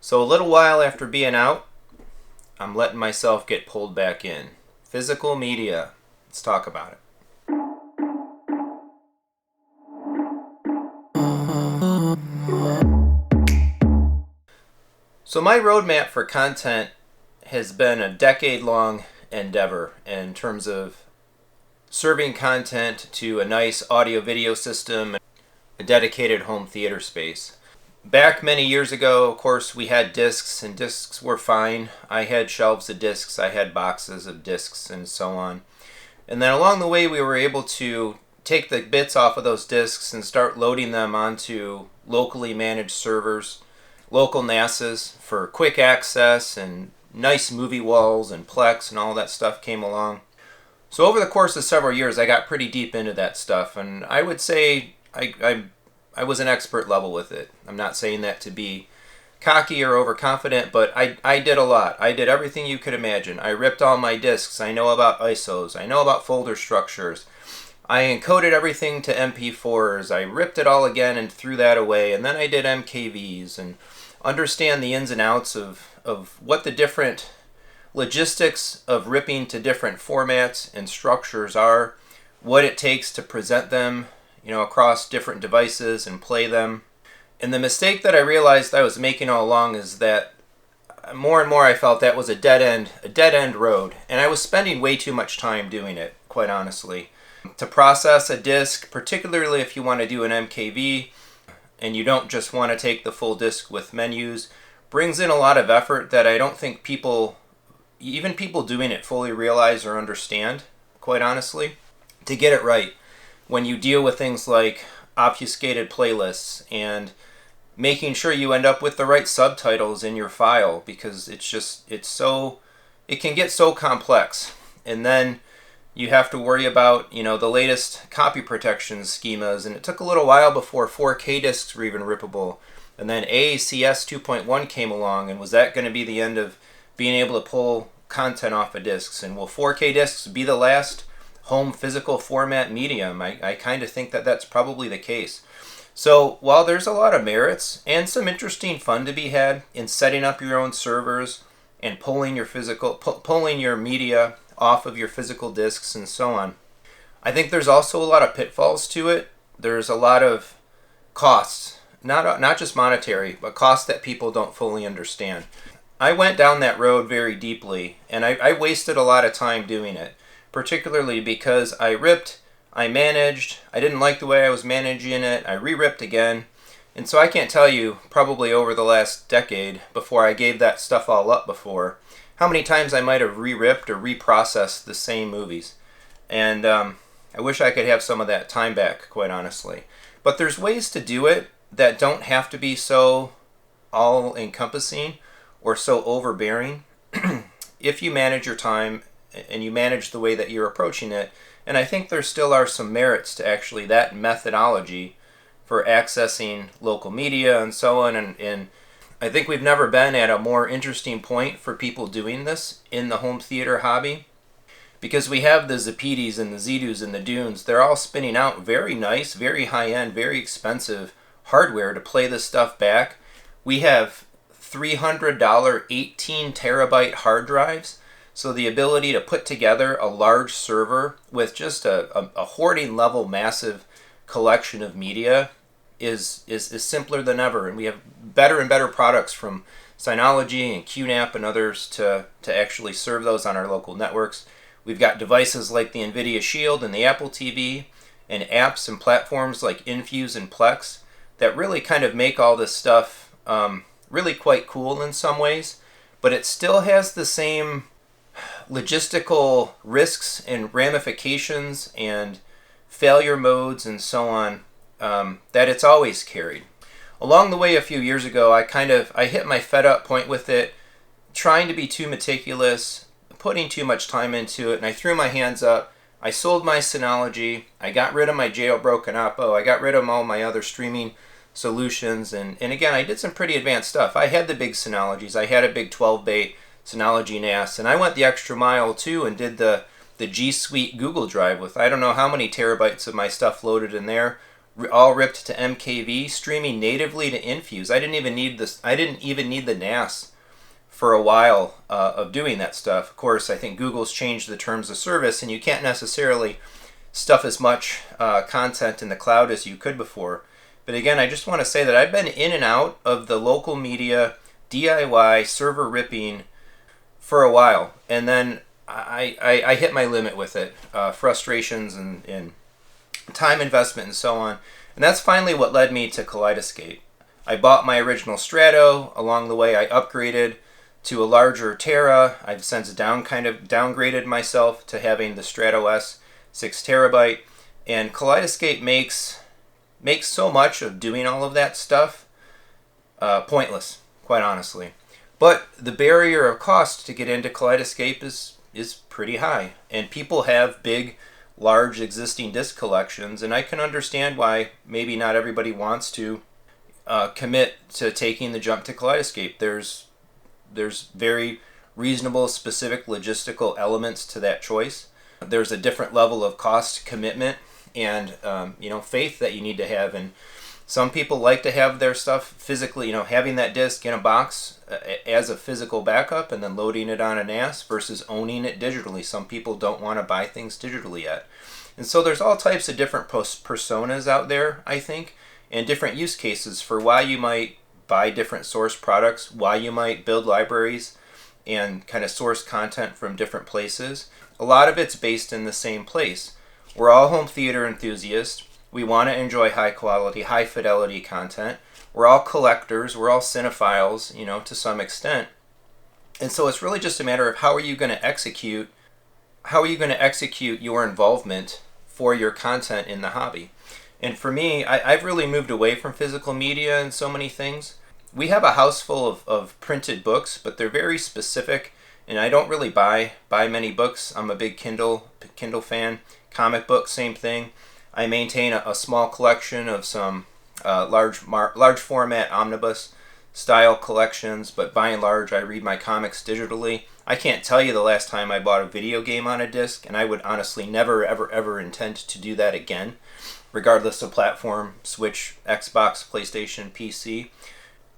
So a little while after being out, I'm letting myself get pulled back in. Physical media. Let's talk about it. So my roadmap for content has been a decade-long endeavor in terms of serving content to a nice audio-video system, a dedicated home theater space. Back many years ago, of course, we had discs, and discs were fine. I had shelves of discs, I had boxes of discs, and so on. And then along the way, we were able to take the bits off of those discs and start loading them onto locally managed servers, local NASAs for quick access, and nice movie walls and Plex and all that stuff came along. So over the course of several years, I got pretty deep into that stuff, and I would say I was an expert level with it. I'm not saying that to be cocky or overconfident, but I did a lot. I did everything you could imagine. I ripped all my discs. I know about ISOs. I know about folder structures. I encoded everything to MP4s. I ripped it all again and threw that away. And then I did MKVs and understand the ins and outs of what the different logistics of ripping to different formats and structures are, what it takes to present them, across different devices and play them. And the mistake that I realized I was making all along is that more and more I felt that was a dead end road, and I was spending way too much time doing it, quite honestly. To process a disc, particularly if you want to do an MKV and you don't just want to take the full disc with menus, brings in a lot of effort that I don't think even people doing it fully realize or understand, quite honestly, to get it right. When you deal with things like obfuscated playlists and making sure you end up with the right subtitles in your file, because it can get so complex. And then you have to worry about, the latest copy protection schemas, and it took a little while before 4K discs were even rippable. And then AACS 2.1 came along, and was that going to be the end of being able to pull content off of discs? And will 4K discs be the last home physical format medium? I kind of think that that's probably the case. So while there's a lot of merits and some interesting fun to be had in setting up your own servers and pulling your media off of your physical discs and so on, I think there's also a lot of pitfalls to it. There's a lot of costs, not just monetary, but costs that people don't fully understand. I went down that road very deeply, and I wasted a lot of time doing it, particularly because I ripped, I managed, I didn't like the way I was managing it, I re-ripped again, and so I can't tell you, probably over the last decade, before I gave that stuff all up before, how many times I might have re-ripped or reprocessed the same movies. And I wish I could have some of that time back, quite honestly. But there's ways to do it that don't have to be so all-encompassing or so overbearing if you manage your time and you manage the way that you're approaching it. And I think there still are some merits to actually that methodology for accessing local media and so on. And I think we've never been at a more interesting point for people doing this in the home theater hobby, because we have the Zappitis and the Zidus and the Dunes. They're all spinning out very nice, very high-end, very expensive hardware to play this stuff back. We have $300 18 terabyte hard drives. So the ability to put together a large server with just a hoarding level massive collection of media is simpler than ever. And we have better and better products from Synology and QNAP and others to actually serve those on our local networks. We've got devices like the NVIDIA Shield and the Apple TV, and apps and platforms like Infuse and Plex that really kind of make all this stuff really quite cool in some ways. But it still has the same logistical risks and ramifications and failure modes and so on that it's always carried. Along the way a few years ago, I hit my fed up point with it, trying to be too meticulous, putting too much time into it, and I threw my hands up. I sold my Synology, I got rid of my jailbroken Oppo, I got rid of all my other streaming solutions, and again, I did some pretty advanced stuff. I had the big Synologies, I had a big 12-bay Synology NAS, and I went the extra mile too and did the G Suite Google Drive with I don't know how many terabytes of my stuff loaded in there, all ripped to MKV, streaming natively to Infuse. I didn't even need this. I didn't even need the NAS for a while of doing that stuff. Of course, I think Google's changed the terms of service, and you can't necessarily stuff as much content in the cloud as you could before. But again, I just want to say that I've been in and out of the local media DIY server ripping for a while, and then I hit my limit with it. Frustrations and time investment and so on. And that's finally what led me to Kaleidescape. I bought my original Strato. Along the way, I upgraded to a larger Tera. I've since downgraded myself to having the Strato S 6 terabyte. And Kaleidescape makes so much of doing all of that stuff pointless, quite honestly. But the barrier of cost to get into Kaleidescape is pretty high. And people have big, large existing disc collections, and I can understand why maybe not everybody wants to commit to taking the jump to Kaleidescape. There's very reasonable, specific logistical elements to that choice. There's a different level of cost commitment and faith that you need to have. And some people like to have their stuff physically, having that disc in a box as a physical backup and then loading it on a NAS versus owning it digitally. Some people don't want to buy things digitally yet. And so there's all types of different personas out there, I think, and different use cases for why you might buy different source products, why you might build libraries and kind of source content from different places. A lot of it's based in the same place. We're all home theater enthusiasts. We want to enjoy high quality, high fidelity content. We're all collectors. We're all cinephiles, to some extent. And so it's really just a matter of how are you going to execute your involvement for your content in the hobby. And for me, I've really moved away from physical media and so many things. We have a house full of printed books, but they're very specific, and I don't really buy many books. I'm a big Kindle fan. Comic books, same thing. I maintain a small collection of some large format omnibus style collections, but by and large I read my comics digitally. I can't tell you the last time I bought a video game on a disc, and I would honestly never ever intend to do that again, regardless of platform, Switch, Xbox, PlayStation, PC.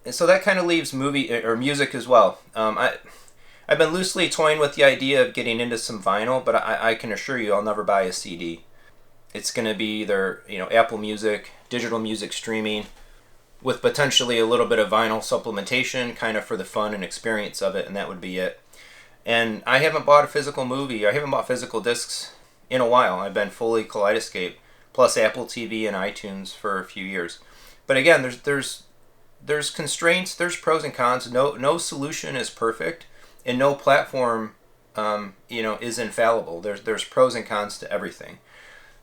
And so that kind of leaves movie or music as well. I've been loosely toying with the idea of getting into some vinyl, but I can assure you I'll never buy a CD. It's going to be either Apple Music, digital music streaming, with potentially a little bit of vinyl supplementation, kind of for the fun and experience of it, and that would be it. And I haven't bought a physical movie. I haven't bought physical discs in a while. I've been fully Kaleidescape plus Apple TV and iTunes for a few years. But again, there's constraints, there's pros and cons. No solution is perfect, and no platform is infallible. There's pros and cons to everything.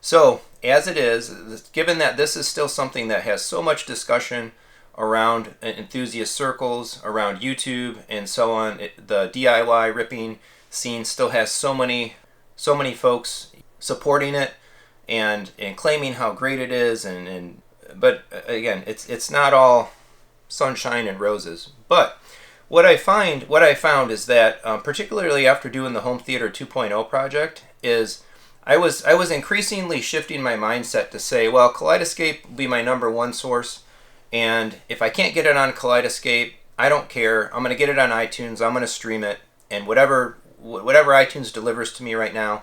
So, as it is, given that this is still something that has so much discussion around enthusiast circles, around YouTube, and so on, the DIY ripping scene still has so many folks supporting it and claiming how great it is, but again, it's not all sunshine and roses. But what I found is that particularly after doing the Home Theater 2.0 project is I was increasingly shifting my mindset to say, well, Kaleidescape will be my number one source, and if I can't get it on Kaleidescape, I don't care. I'm going to get it on iTunes. I'm going to stream it, and whatever iTunes delivers to me right now,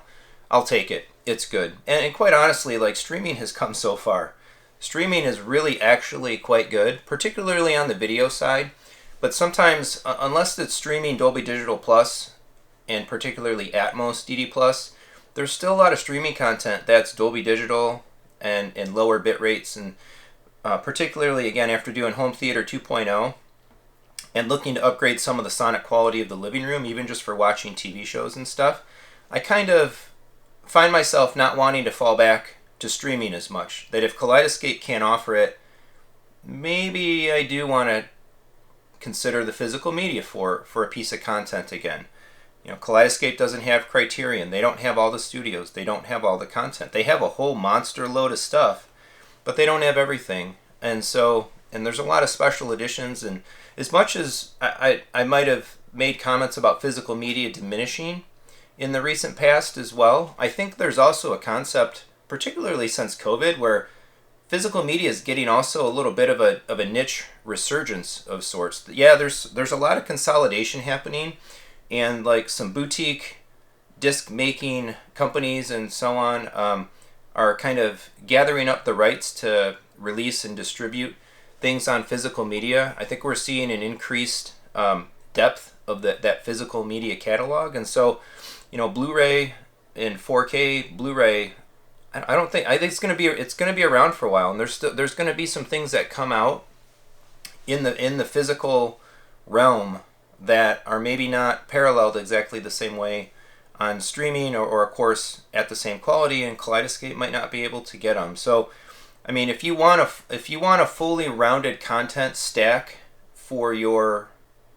I'll take it. It's good. And quite honestly, streaming has come so far. Streaming is really actually quite good, particularly on the video side. But sometimes, unless it's streaming Dolby Digital Plus, and particularly Atmos DD Plus, there's still a lot of streaming content that's Dolby Digital and lower bit rates. And particularly, again, after doing Home Theater 2.0 and looking to upgrade some of the sonic quality of the living room, even just for watching TV shows and stuff, I kind of find myself not wanting to fall back to streaming as much. That if Kaleidescape can't offer it, maybe I do want to consider the physical media for a piece of content again. Kaleidescape doesn't have Criterion. They don't have all the studios. They don't have all the content. They have a whole monster load of stuff, but they don't have everything. And there's a lot of special editions. And as much as I might have made comments about physical media diminishing in the recent past as well, I think there's also a concept, particularly since COVID, where physical media is getting also a little bit of a niche resurgence of sorts. Yeah, there's a lot of consolidation happening, and like some boutique disc making companies and so on are kind of gathering up the rights to release and distribute things on physical media. I think we're seeing an increased depth of that physical media catalog, and so Blu-ray and 4K Blu-ray. I think it's going to be around for a while, and there's going to be some things that come out in the physical realm that are maybe not paralleled exactly the same way on streaming, or of course at the same quality, and Kaleidescape might not be able to get them. So I mean, if you want a fully rounded content stack for your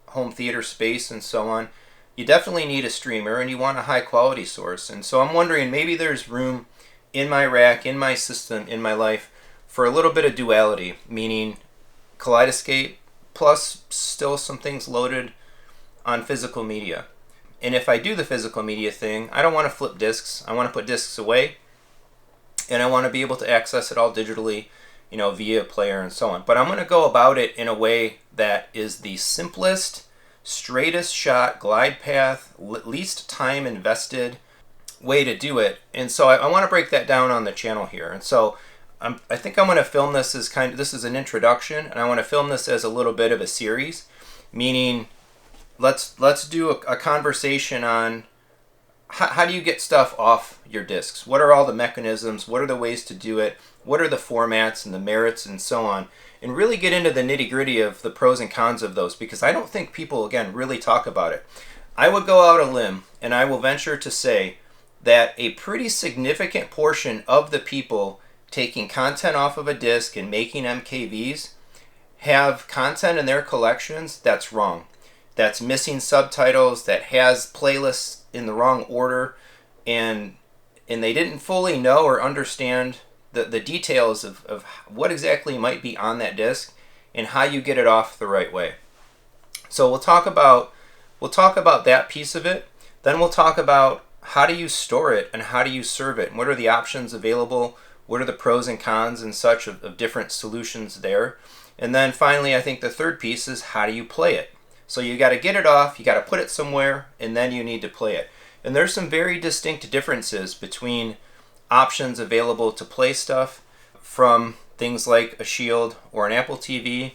home theater space and so on, you definitely need a streamer, and you want a high quality source. And so I'm wondering, maybe there's room in my rack, in my system, in my life, for a little bit of duality, meaning Kaleidescape plus still some things loaded on physical media. And if I do the physical media thing, I don't want to flip discs. I want to put discs away, and I want to be able to access it all digitally, via a player and so on. But I'm going to go about it in a way that is the simplest, straightest shot, glide path, least time invested way to do it. And so I want to break that down on the channel here. And so I think I'm going to film this as this is an introduction, and I want to film this as a little bit of a series, meaning let's do a conversation on how do you get stuff off your discs? What are all the mechanisms? What are the ways to do it? What are the formats and the merits and so on? And really get into the nitty-gritty of the pros and cons of those, because I don't think people, again, really talk about it. I would go out a limb, and I will venture to say that a pretty significant portion of the people taking content off of a disc and making MKVs have content in their collections that's wrong. That's missing subtitles, that has playlists in the wrong order, and they didn't fully know or understand the details of what exactly might be on that disc and how you get it off the right way. So we'll talk about that piece of it. Then we'll talk about how do you store it and how do you serve it, and what are the options available, what are the pros and cons and such of different solutions there. And then finally, I think the third piece is how do you play it. So you got to get it off, you got to put it somewhere, and then you need to play it. And there's some very distinct differences between options available to play stuff, from things like a Shield or an Apple TV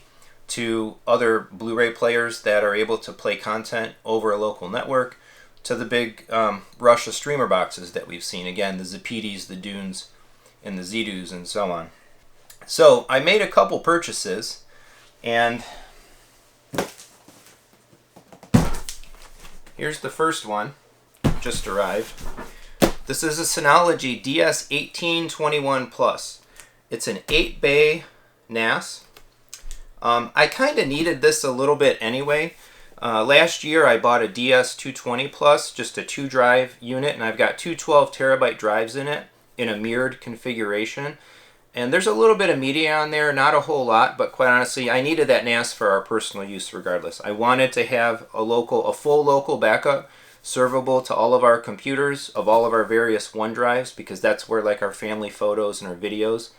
to other Blu-ray players that are able to play content over a local network, to the big rush of streamer boxes that we've seen. Again, the Zappitis, the Dunes, and the Zdoos, and so on. So I made a couple purchases, and here's the first one, just arrived. This is a Synology DS1821 Plus. It's an 8-bay NAS. I kind of needed this a little bit anyway. Last year I bought a DS220 Plus, just a 2-drive unit, and I've got two 12-terabyte drives in it in a mirrored configuration. And there's a little bit of media on there, not a whole lot, but quite honestly, I needed that NAS for our personal use regardless. I wanted to have a full local backup servable to all of our computers of all of our various OneDrives, because that's where like our family photos and our videos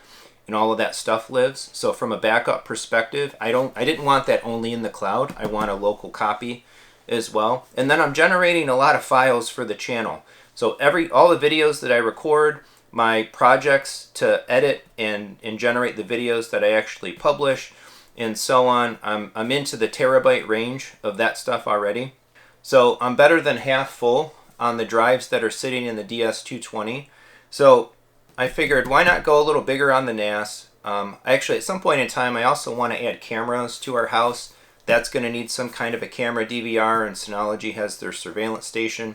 and all of that stuff lives. So from a backup perspective, I didn't want that only in the cloud. I want a local copy as well. And then I'm generating a lot of files for the channel. So all the videos that I record, my projects to edit and generate the videos that I actually publish, and so on, I'm into the terabyte range of that stuff already. So I'm better than half full on the drives that are sitting in the DS220. So I figured, why not go a little bigger on the NAS? Actually, at some point in time, I also want to add cameras to our house. That's going to need some kind of a camera DVR, and Synology has their surveillance station.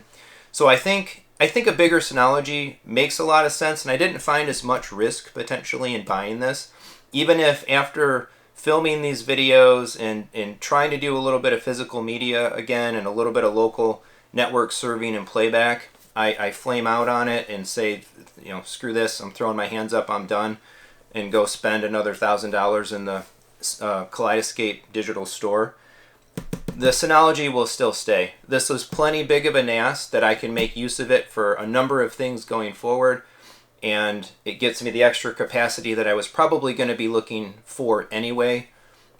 So I think a bigger Synology makes a lot of sense, and I didn't find as much risk potentially in buying this. Even if after filming these videos and trying to do a little bit of physical media again and a little bit of local network serving and playback, I flame out on it and say, screw this, I'm throwing my hands up, I'm done, and go spend another $1,000 in the Kaleidescape digital store, the Synology will still stay. This was plenty big of a NAS that I can make use of it for a number of things going forward. and it gets me the extra capacity that I was probably going to be looking for anyway,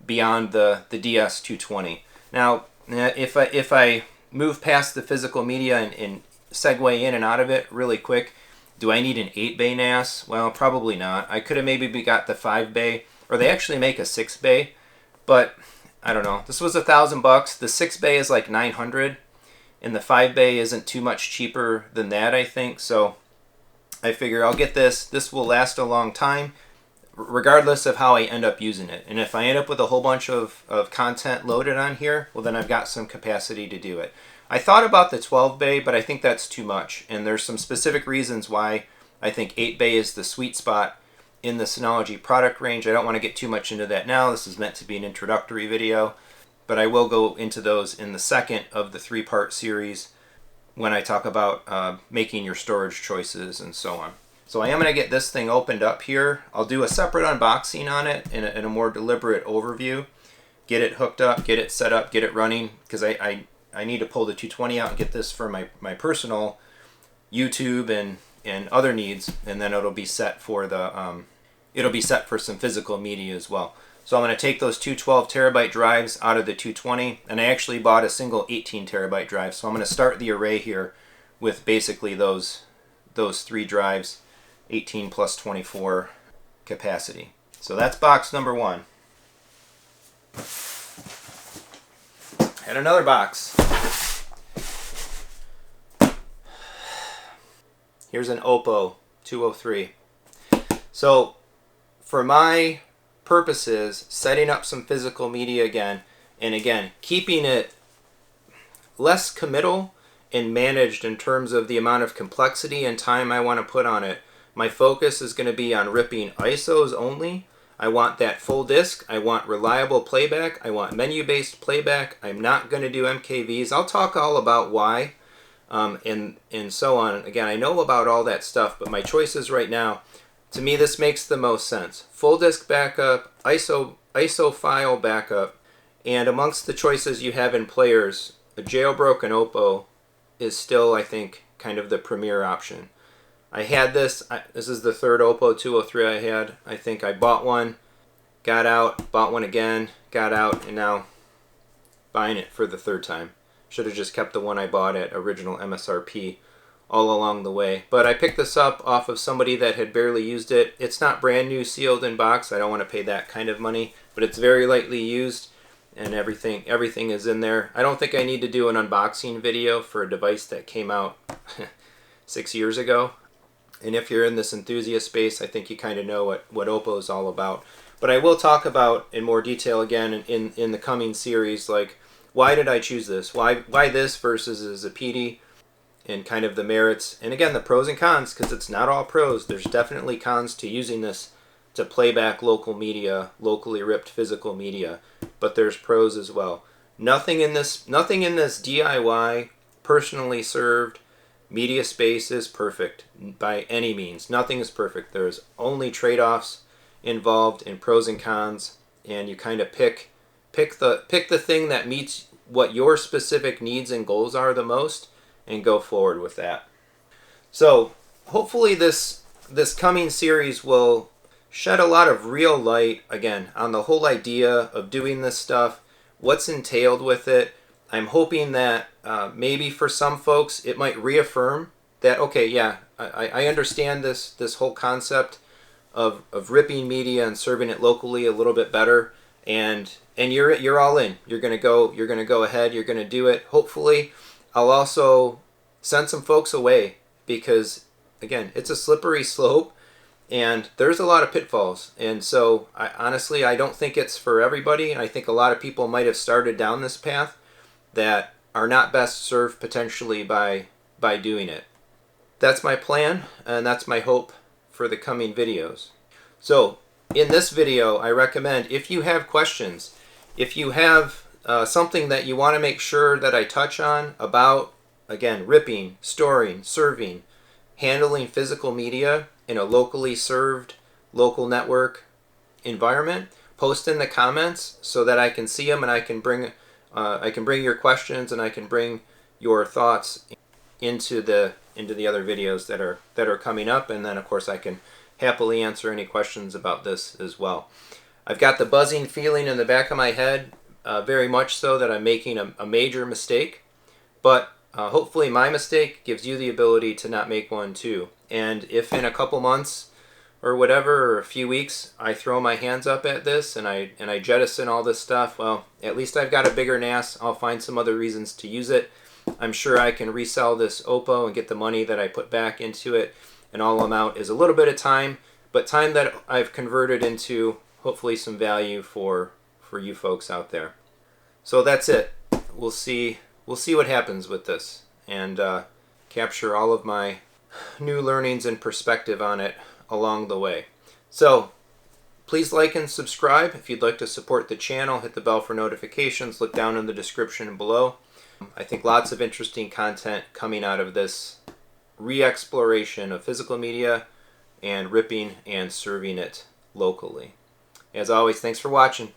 beyond the DS220. Now, if I move past the physical media and segue in and out of it really quick, do I need an 8-bay NAS? Well, probably not. I could have maybe got the 5-bay, or they actually make a 6-bay, but I don't know. This was $1,000. The 6-bay is like 900, and the 5-bay isn't too much cheaper than that, I think. So I figure I'll get this. This will last a long time, regardless of how I end up using it. And if I end up with a whole bunch of content loaded on here, well, then I've got some capacity to do it. I thought about the 12-bay, but I think that's too much. And there's some specific reasons why I think 8-bay is the sweet spot in the Synology product range. I don't want to get too much into that now. This is meant to be an introductory video, but I will go into those in the second of the 3-part series when I talk about making your storage choices and so on. So I am going to get this thing opened up here. I'll do a separate unboxing on it and a more deliberate overview. Get it hooked up, get it set up, get it running, because I need to pull the 220 out and get this for my personal YouTube and other needs, and then it'll be set for the it'll be set for some physical media as well. So I'm going to take those two 12 terabyte drives out of the 220, and I actually bought a single 18 terabyte drive. So I'm going to start the array here with basically those 3 drives, 18 plus 24 capacity. So that's box number 1. And another box. Here's an Oppo 203. So for my purposes, setting up some physical media again, and again, keeping it less committal and managed in terms of the amount of complexity and time I want to put on it, my focus is going to be on ripping ISOs only. I want that full disk. I want reliable playback. I want menu-based playback. I'm not going to do MKVs. I'll talk all about why and so on. Again, I know about all that stuff, but my choices right now, to me, this makes the most sense. Full disk backup, ISO file backup, and amongst the choices you have in players, a jailbroken Oppo is still, I think, kind of the premier option. I had this. This is the third Oppo 203 I had. I think I bought one, got out, bought one again, got out, and now buying it for the 3rd time. Should have just kept the one I bought at original MSRP all along the way. But I picked this up off of somebody that had barely used it. It's not brand new, sealed in box. I don't want to pay that kind of money, but it's very lightly used, and everything is in there. I don't think I need to do an unboxing video for a device that came out 6 years ago. And if you're in this enthusiast space, I think you kind of know what Oppo is all about. But I will talk about in more detail again in the coming series, like, why did I choose this? Why this versus a Zappiti, and kind of the merits. And again, the pros and cons, because it's not all pros. There's definitely cons to using this to play back local media, locally ripped physical media. But there's pros as well. Nothing in this DIY, personally served media space is perfect by any means. Nothing is perfect. There's only trade-offs involved in pros and cons, and you kind of pick the thing that meets what your specific needs and goals are the most, and go forward with that. So hopefully this coming series will shed a lot of real light again on the whole idea of doing this stuff, what's entailed with it. I'm hoping that maybe for some folks it might reaffirm that, okay, yeah, I understand this whole concept of ripping media and serving it locally a little bit better, and you're all in. You're gonna go ahead. You're gonna do it. Hopefully, I'll also send some folks away, because again, it's a slippery slope, and there's a lot of pitfalls. And so, honestly, I don't think it's for everybody. I think a lot of people might have started down this path that are not best served potentially by doing it. That's my plan, and that's my hope for the coming videos. So in this video, I recommend, if you have questions, if you have something that you want to make sure that I touch on about, again, ripping, storing, serving, handling physical media in a locally served local network environment, post in the comments so that I can see them, and I can bring your questions, and I can bring your thoughts into the other videos that are coming up, and then of course I can happily answer any questions about this as well. I've got the buzzing feeling in the back of my head, very much so, that I'm making a major mistake, but hopefully my mistake gives you the ability to not make one too. And if in a couple months or whatever, or a few weeks, I throw my hands up at this and I jettison all this stuff, well, at least I've got a bigger NAS. I'll find some other reasons to use it. I'm sure I can resell this Oppo and get the money that I put back into it, and all I'm out is a little bit of time, but time that I've converted into hopefully some value for you folks out there. So that's it. We'll see what happens with this, and capture all of my new learnings and perspective on it along the way. So please like and subscribe. If you'd like to support the channel, hit the bell for notifications. Look down in the description below. I think lots of interesting content coming out of this re-exploration of physical media and ripping and serving it locally. As always, thanks for watching.